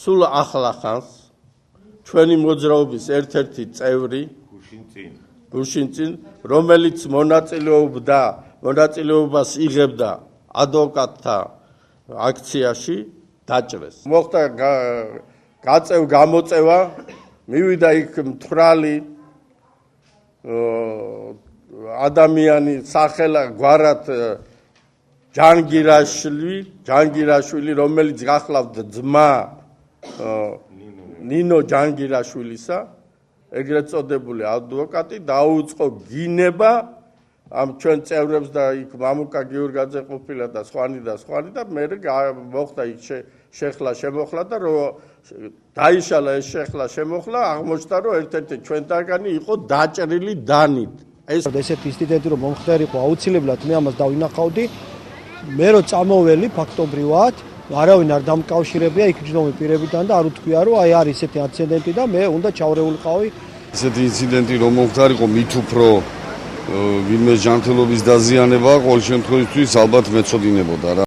სულ ახლა ხანს ჩვენი მოძრაობის ერთ-ერთი წევრი გუშინწინ, რომელიც მონაწილეობას იღებდა ადვოკატთა აქციაში დაჭრეს. მოხდა გამოწევა, მივიდა იქ მთვრალი ადამიანი სახელა გვარად ჯანგირაშვილი, რომელიც გახლავდა ძმა ნინო ჯანგირაშვილისა, ეგრეთ წოდებული ადვოკატი, დაუწყო გინება ამ ჩვენ წევრებს და იქ მამუკა გიორგაძე ყოფილა და სხვანი და მე მოხდა იქ შეხლა შემოხლა და დაიშალა ეს შეხლა შემოხლა, აღმოჩნდა რომ ერთ-ერთი ჩვენთაგანი იყო დაჭრილი დანით. ესეთი ინციდენტი რომ მომხდარიყო აუცილებლად მე ამას დავინახავდი. მე რო წამოველი ფაქტობრივად არავინ არ დამკავშირებია იქ ჯდომი პირებიდან და არ უთქვია რომ აი არის ესეთი ინციდენტი და მე უნდა ჩავრეულიყავი. ესეთი ინციდენტი რომ მომხდარიყო მით უფრო ვინმე ჯანმრთელობის დაზიანება ყოველ შემთხვევაში ალბათ მეწოდინებოდა რა.